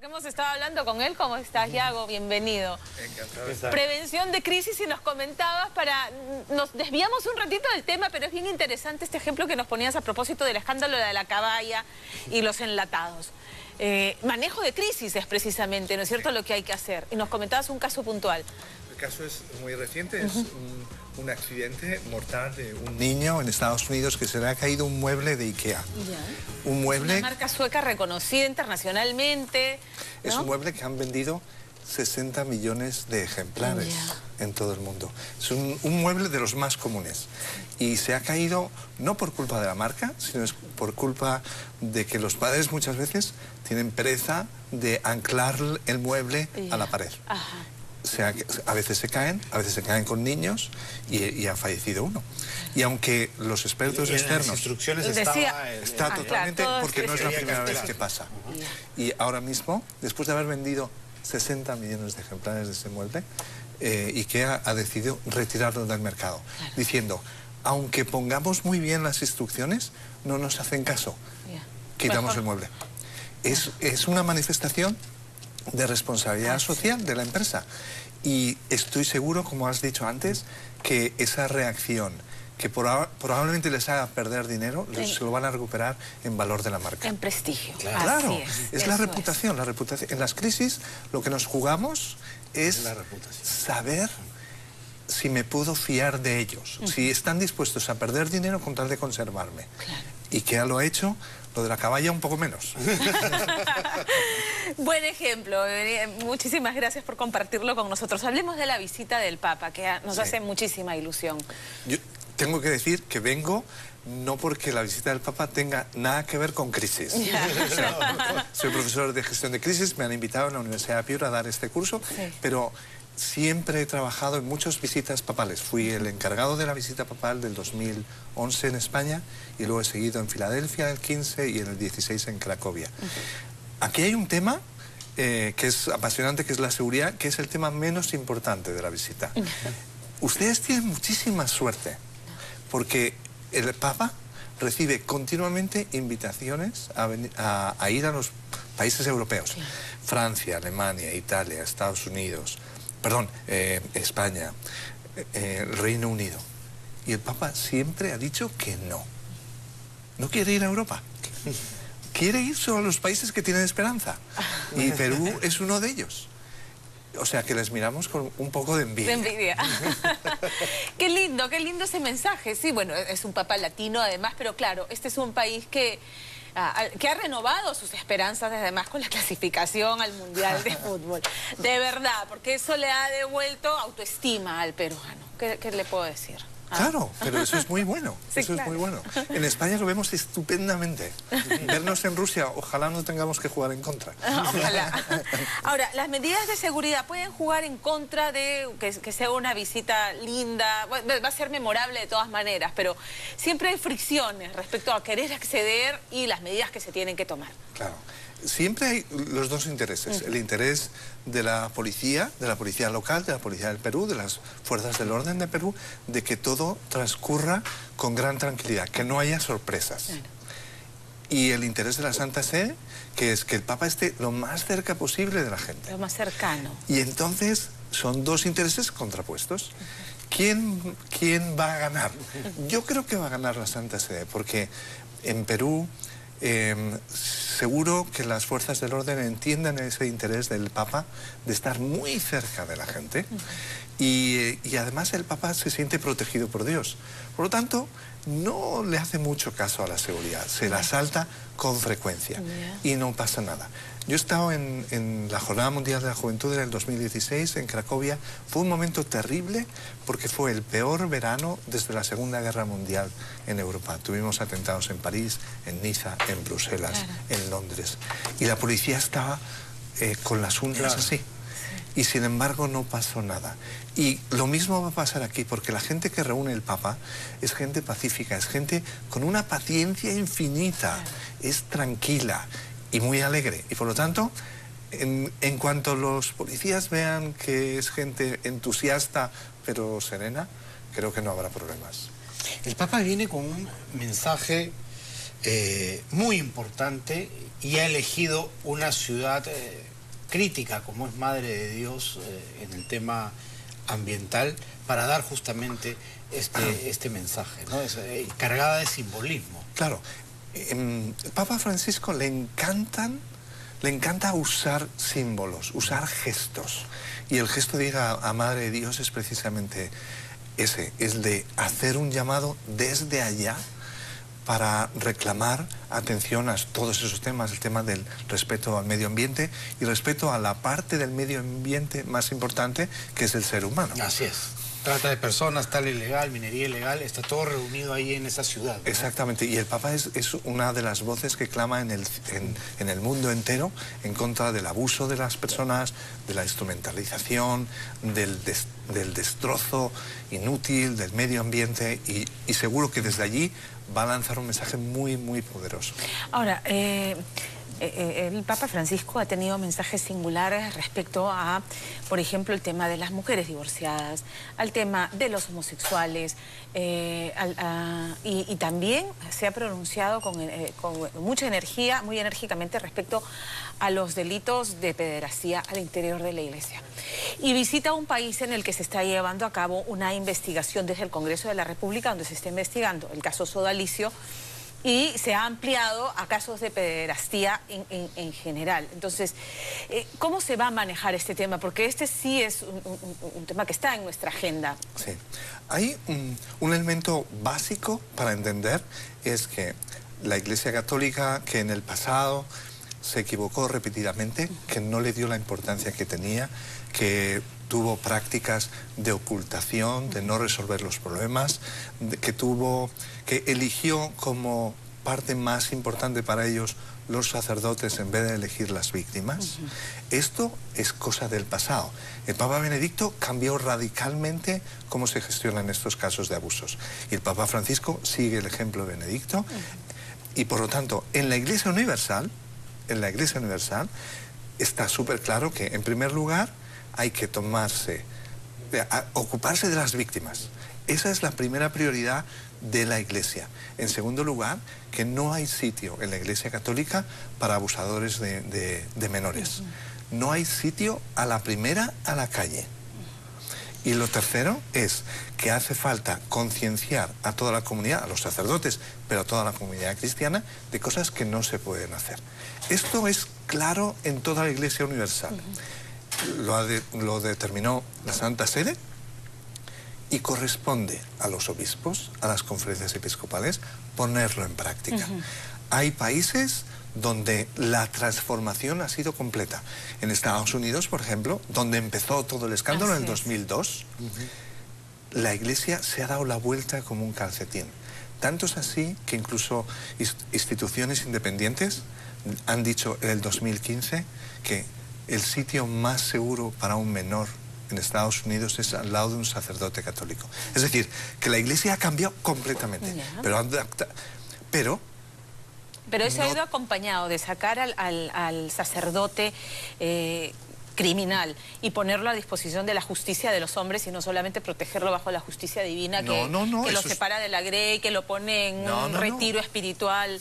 Hemos estado hablando con él. ¿Cómo estás, Yago? Bienvenido. Encantado. Prevención de crisis, y nos comentabas nos desviamos un ratito del tema, pero es bien interesante este ejemplo que nos ponías a propósito del escándalo de la caballa y los enlatados. Manejo de crisis es precisamente, ¿no es cierto?, lo que hay que hacer. Y nos comentabas un caso puntual. El caso es muy reciente, es un accidente mortal de un niño en Estados Unidos que se le ha caído un mueble de Ikea. Ya. Un mueble... Una marca sueca reconocida internacionalmente, ¿no? Es un mueble que han vendido 60 millones de ejemplares en todo el mundo. Es un mueble de los más comunes. Y se ha caído no por culpa de la marca, sino es por culpa de que los padres muchas veces tienen pereza de anclar el mueble a la pared. Ajá. O sea, a veces se caen con niños y ha fallecido uno. Y aunque los expertos externos... En las instrucciones está totalmente, claro, porque no es la primera vez esperar. que pasa. Y ahora mismo, después de haber vendido 60 millones de ejemplares de ese mueble, IKEA ha decidido retirarlo del mercado, diciendo, aunque pongamos muy bien las instrucciones, no nos hacen caso. Quitamos el mueble. Es una manifestación de responsabilidad social de la empresa. Y estoy seguro, como has dicho antes, que esa reacción que probablemente les haga perder dinero, se lo van a recuperar en valor de la marca. En prestigio. Claro, Así es la reputación, la reputación. En las crisis lo que nos jugamos es saber si me puedo fiar de ellos, si están dispuestos a perder dinero con tal de conservarme. Claro. Y que lo ha hecho, lo de la caballa un poco menos. Buen ejemplo. Muchísimas gracias por compartirlo con nosotros. Hablemos de la visita del Papa, que nos hace muchísima ilusión. Yo tengo que decir que vengo no porque la visita del Papa tenga nada que ver con crisis. Soy profesor de gestión de crisis, me han invitado en la Universidad de Piura a dar este curso, pero siempre he trabajado en muchas visitas papales. Fui el encargado de la visita papal del 2011 en España y luego he seguido en Filadelfia el 15 y en el 16 en Cracovia. Aquí hay un tema que es apasionante, que es la seguridad, que es el tema menos importante de la visita. Ustedes tienen muchísima suerte, porque el Papa recibe continuamente invitaciones a ir a los países europeos. Francia, Alemania, Italia, Estados Unidos, España, Reino Unido. Y el Papa siempre ha dicho que no. No quiere ir a Europa. Quiere ir solo a los países que tienen esperanza. Y Perú es uno de ellos. O sea que les miramos con un poco de envidia. De envidia. Qué lindo ese mensaje. Sí, bueno, es un Papa latino además, pero claro, este es un país que ha renovado sus esperanzas además con la clasificación al Mundial de Fútbol. De verdad, porque eso le ha devuelto autoestima al peruano. ¿Qué le puedo decir? Claro, pero eso es muy bueno, es muy bueno. En España lo vemos estupendamente. Vernos en Rusia, ojalá no tengamos que jugar en contra. Ojalá. Ahora, las medidas de seguridad pueden jugar en contra de que sea una visita linda. Bueno, va a ser memorable de todas maneras, pero siempre hay fricciones respecto a querer acceder y las medidas que se tienen que tomar. Claro. Siempre hay los dos intereses, el interés de la policía local, de la policía del Perú, de las fuerzas del orden de Perú, de que todo transcurra con gran tranquilidad, que no haya sorpresas. Y el interés de la Santa Sede, que es que el Papa esté lo más cerca posible de la gente. Lo más cercano. Y entonces son dos intereses contrapuestos. ¿Quién va a ganar? Yo creo que va a ganar la Santa Sede, porque en Perú... seguro que las fuerzas del orden entienden ese interés del Papa de estar muy cerca de la gente y además el Papa se siente protegido por Dios. Por lo tanto, no le hace mucho caso a la seguridad, se la salta con frecuencia y no pasa nada. Yo he estado en la Jornada Mundial de la Juventud en el 2016 en Cracovia. Fue un momento terrible porque fue el peor verano desde la Segunda Guerra Mundial en Europa. Tuvimos atentados en París, en Niza, en Bruselas, en Londres. Y la policía estaba con las uñas así. Y sin embargo no pasó nada. Y lo mismo va a pasar aquí, porque la gente que reúne el Papa es gente pacífica, es gente con una paciencia infinita, es tranquila y muy alegre. Y por lo tanto, en cuanto los policías vean que es gente entusiasta pero serena, creo que no habrá problemas. El Papa viene con un mensaje muy importante y ha elegido una ciudad crítica como es Madre de Dios en el tema ambiental para dar justamente este mensaje, ¿no? Cargada de simbolismo. Claro, el Papa Francisco le encanta usar símbolos, usar gestos. Y el gesto de ir a Madre de Dios es precisamente ese, es de hacer un llamado desde allá para reclamar atención a todos esos temas, el tema del respeto al medio ambiente y respeto a la parte del medio ambiente más importante, que es el ser humano. Así es. Trata de personas, tal ilegal, minería ilegal, está todo reunido ahí en esa ciudad, ¿no? Exactamente, y el Papa es una de las voces que clama en el mundo entero en contra del abuso de las personas, de la instrumentalización, del destrozo inútil del medio ambiente y seguro que desde allí va a lanzar un mensaje muy, muy poderoso. Ahora, el Papa Francisco ha tenido mensajes singulares respecto a, por ejemplo, el tema de las mujeres divorciadas, al tema de los homosexuales, y también se ha pronunciado con mucha energía, muy enérgicamente respecto a los delitos de pederastía al interior de la Iglesia. Y visita un país en el que se está llevando a cabo una investigación desde el Congreso de la República, donde se está investigando el caso Sodalicio, y se ha ampliado a casos de pederastía en general. Entonces, ¿cómo se va a manejar este tema? Porque este sí es un tema que está en nuestra agenda. Sí. Hay un elemento básico para entender, es que la Iglesia Católica, que en el pasado se equivocó repetidamente, que no le dio la importancia que tenía, que tuvo prácticas de ocultación, de no resolver los problemas, que eligió como parte más importante para ellos los sacerdotes en vez de elegir las víctimas. Esto es cosa del pasado. El Papa Benedicto cambió radicalmente cómo se gestionan estos casos de abusos. Y el Papa Francisco sigue el ejemplo de Benedicto. Y por lo tanto, en la Iglesia Universal, está súper claro que, en primer lugar, hay que ocuparse de las víctimas. Esa es la primera prioridad de la Iglesia. En segundo lugar, que no hay sitio en la Iglesia Católica para abusadores de menores. No hay sitio a la primera a la calle. Y lo tercero es que hace falta concienciar a toda la comunidad, a los sacerdotes, pero a toda la comunidad cristiana, de cosas que no se pueden hacer. Esto es claro en toda la Iglesia Universal. Lo determinó la Santa Sede y corresponde a los obispos, a las conferencias episcopales, ponerlo en práctica. Hay países donde la transformación ha sido completa. En Estados Unidos, por ejemplo, donde empezó todo el escándalo en el 2002, la Iglesia se ha dado la vuelta como un calcetín. Tanto es así que incluso instituciones independientes han dicho en el 2015 que el sitio más seguro para un menor en Estados Unidos es al lado de un sacerdote católico. Es decir, que la Iglesia ha cambiado completamente. Pero eso ha ido acompañado de sacar al sacerdote criminal y ponerlo a disposición de la justicia de los hombres y no solamente protegerlo bajo la justicia divina que lo separa de la grey, que lo pone en un retiro espiritual.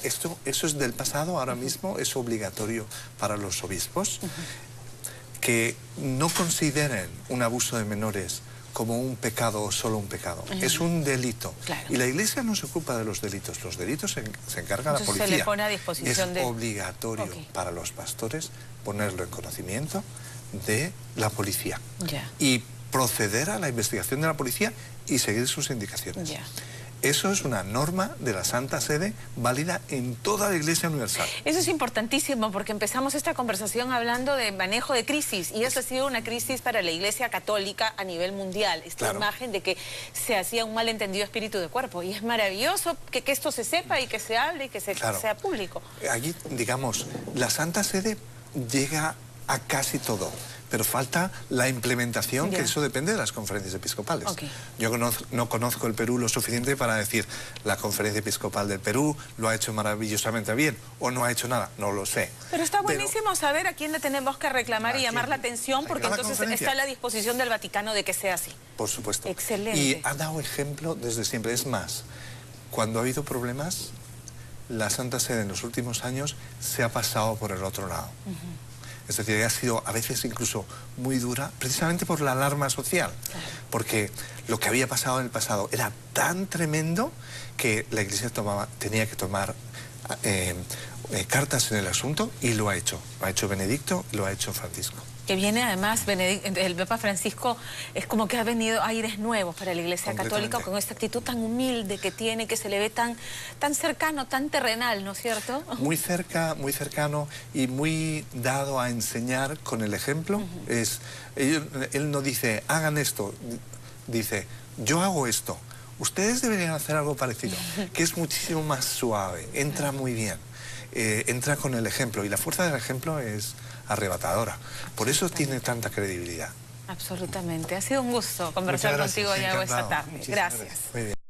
Eso es del pasado. Ahora mismo es obligatorio para los obispos que no consideren un abuso de menores como un pecado o solo un pecado. Es un delito. Claro. Y la Iglesia no se ocupa de los delitos. Los delitos se encarga la policía. Se le pone a disposición es obligatorio para los pastores ponerlo en conocimiento de la policía. Y proceder a la investigación de la policía y seguir sus indicaciones. Eso es una norma de la Santa Sede válida en toda la Iglesia Universal. Eso es importantísimo porque empezamos esta conversación hablando de manejo de crisis y eso ha sido una crisis para la Iglesia Católica a nivel mundial. Esta imagen de que se hacía un malentendido espíritu de cuerpo y es maravilloso que esto se sepa y que se hable y que sea público. Allí, digamos, la Santa Sede llega a casi todo. Pero falta la implementación, que eso depende de las conferencias episcopales. Yo no conozco el Perú lo suficiente para decir la conferencia episcopal del Perú lo ha hecho maravillosamente bien o no ha hecho nada, no lo sé. Pero está buenísimo saber a quién le tenemos que reclamar y llamar la atención porque entonces está a la disposición del Vaticano de que sea así. Por supuesto. Excelente. Y ha dado ejemplo desde siempre. Es más, cuando ha habido problemas, la Santa Sede en los últimos años se ha pasado por el otro lado. Es decir, ha sido a veces incluso muy dura, precisamente por la alarma social. Claro. Porque lo que había pasado en el pasado era tan tremendo que la Iglesia tenía que tomar cartas en el asunto, y lo ha hecho. Lo ha hecho Benedicto y lo ha hecho Francisco. Que viene además, el Papa Francisco es como que ha venido aires nuevos para la Iglesia Católica, con esta actitud tan humilde que tiene, que se le ve tan cercano, tan terrenal, ¿no es cierto? Muy cercano y muy dado a enseñar con el ejemplo. Él no dice, hagan esto, dice, yo hago esto, ustedes deberían hacer algo parecido, que es muchísimo más suave, entra muy bien. Entra con el ejemplo, y la fuerza del ejemplo es arrebatadora. Por eso tiene tanta credibilidad. Absolutamente. Ha sido un gusto conversar contigo, Yago, esta tarde. Gracias. Muy bien.